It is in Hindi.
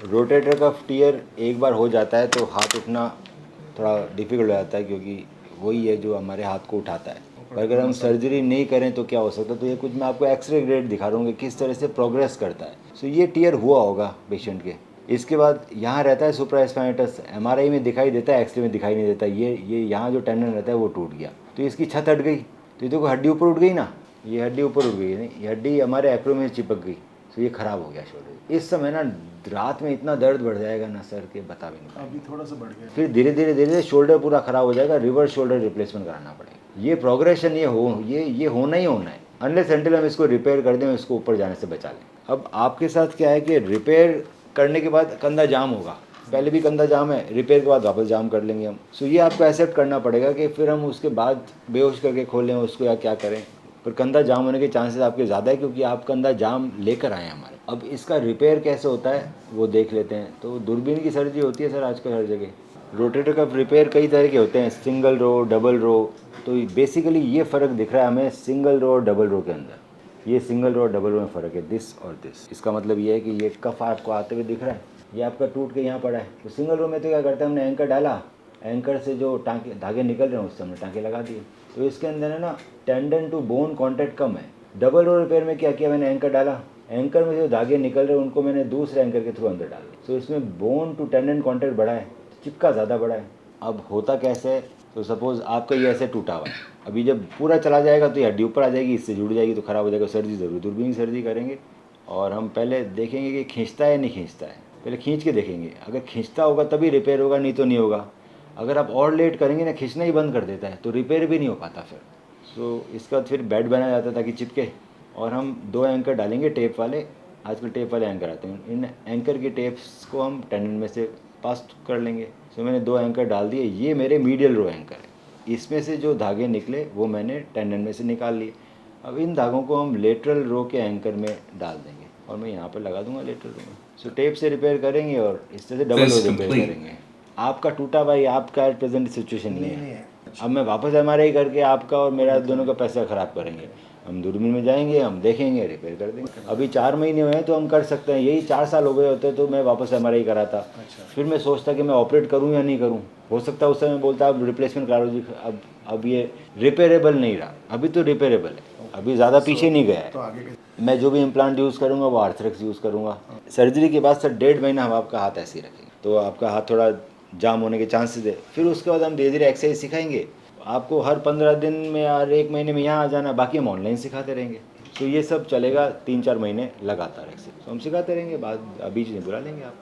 रोटेटर कफ टीयर एक बार हो जाता है तो हाथ उठना थोड़ा डिफ़िकल्ट हो जाता है, क्योंकि वही है जो हमारे हाथ को उठाता है। पर अगर हम सर्जरी नहीं करें तो क्या हो सकता है, तो ये कुछ मैं आपको एक्सरे ग्रेड दिखा रहा हूँ कि किस तरह से प्रोग्रेस करता है। सो ये टीयर हुआ होगा पेशेंट के। इसके बाद यहाँ रहता है सुप्रास्पाइनेटस, एमआरआई में दिखाई देता है, एक्सरे में दिखाई नहीं देता। ये यहाँ जो टेंडन रहता है वो टूट गया, तो इसकी छत हट गई, तो ये देखो हड्डी ऊपर उठ गई ना, ये हड्डी ऊपर उठ गई नहीं, ये हड्डी हमारे एक्रो में चिपक गई, तो ये ख़राब हो गया शोल्डर। इस समय ना रात में इतना दर्द बढ़ जाएगा ना सर के बता भी नहीं। अभी थोड़ा सा बढ़ गया, फिर धीरे धीरे शोल्डर पूरा ख़राब हो जाएगा, रिवर्स शोल्डर रिप्लेसमेंट कराना पड़ेगा। ये प्रोग्रेशन ये होना ही होना है, अनलेस अनटिल हम इसको रिपेयर कर दें, इसको ऊपर जाने से बचा लें। अब आपके साथ क्या है कि रिपेयर करने के बाद कंधा जाम होगा, पहले भी कंधा जाम है, रिपेयर के बाद वापस जाम कर लेंगे हम। सो ये आपको एक्सेप्ट करना पड़ेगा कि फिर हम उसके बाद बेहोश करके खोलें उसको या क्या करें, पर कंधा जाम होने के चांसेस आपके ज़्यादा है, क्योंकि आप कंधा जाम लेकर आए हैं हमारे। अब इसका रिपेयर कैसे होता है वो देख लेते हैं। तो दूरबीन की सर्जरी होती है सर आजकल हर जगह। रोटेटर कफ रिपेयर कई तरह के होते हैं, सिंगल रो, डबल रो। तो बेसिकली ये फ़र्क दिख रहा है हमें सिंगल रो और डबल रो के अंदर। ये सिंगल रो और डबल रो में फ़र्क है, दिस और दिस। इसका मतलब ये है कि ये कफ आपको आते हुए दिख रहा है, ये आपका टूट के यहाँ पड़ा है। तो सिंगल रो में तो क्या करते हैं, हमने एंकर डाला, एंकर से जो टाँके धागे निकल रहे हैं उससे हमने टाँके लगा दिए, तो इसके अंदर है ना टेंडन टू बोन कॉन्टैक्ट कम है। डबल रो रिपेयर में क्या किया, मैंने एंकर डाला, एंकर में जो धागे निकल रहे हैं उनको मैंने दूसरे एंकर के थ्रू अंदर डाल दिया। तो इसमें बोन टू टेंडन कॉन्टैक्ट बढ़ा है, चिपका ज़्यादा बड़ा है। अब होता कैसे है, तो सपोज़ आपका ये ऐसे टूटा हुआ है, अभी जब पूरा चला जाएगा तो ये हड्डी ऊपर आ जाएगी, इससे जुड़ जाएगी तो ख़राब हो जाएगा। सर्जरी ज़रूर दूरबीन की सर्जरी करेंगे, और हम पहले देखेंगे कि खींचता है नहीं खींचता है, पहले खींच के देखेंगे। अगर खींचता होगा तभी रिपेयर होगा, नहीं तो नहीं होगा। अगर आप और लेट करेंगे ना, खींचना ही बंद कर देता है तो रिपेयर भी नहीं हो पाता फिर। सो इसके बाद फिर बेड बनाया जाता है ताकि चिपके, और हम 2 एंकर डालेंगे टेप वाले, आजकल टेप वाले एंकर आते हैं, इन एंकर की टेप्स को हम टेंडन में से पास कर लेंगे। सो मैंने 2 एंकर डाल दिए, ये मेरे मीडियल रो एंकर है, इसमें से जो धागे निकले वो मैंने टेंडन में से निकाल लिए। अब इन धागों को हम लेटरल रो के एंकर में डाल देंगे, और मैं यहाँ पर लगा दूंगा लेटरल रो में। सो टेप से रिपेयर करेंगे और इस तरह से डबल रो रिपेयर करेंगे। आपका टूटा भाई आपका एट प्रेजेंट सिचुएशन नहीं है। अब मैं वापस एमआरआई करके आपका और मेरा दोनों का पैसा ख़राब करेंगे। हम दूरबीन में जाएंगे, हम देखेंगे, रिपेयर कर देंगे। अभी 4 महीने हुए हैं तो हम कर सकते हैं, यही 4 साल हो गए होते तो मैं वापस एमआरआई कराता। फिर मैं सोचता कि मैं ऑपरेट करूं या नहीं करूं। हो सकता है उस समय बोलता अब रिप्लेसमेंट करा लो जी। अब ये रिपेयरेबल नहीं रहा, अभी तो रिपेयरेबल है, अभी ज़्यादा पीछे नहीं गया है। मैं जो भी इम्प्लांट यूज़ करूँगा वो आर्थरेक्स यूज़ करूँगा। सर्जरी के बाद सर 1.5 महीना हम आपका हाथ ऐसे ही रखेंगे, तो आपका हाथ थोड़ा जाम होने के चांसेस है। फिर उसके बाद हम धीरे धीरे एक्सरसाइज सिखाएंगे आपको, हर 15 दिन में या 1 महीने में यहाँ आ जाना, बाकी हम ऑनलाइन सिखाते रहेंगे। तो ये सब चलेगा 3-4 महीने लगातार एक्सरसाइज, तो हम सिखाते रहेंगे, बाद बीच में बुला लेंगे आप।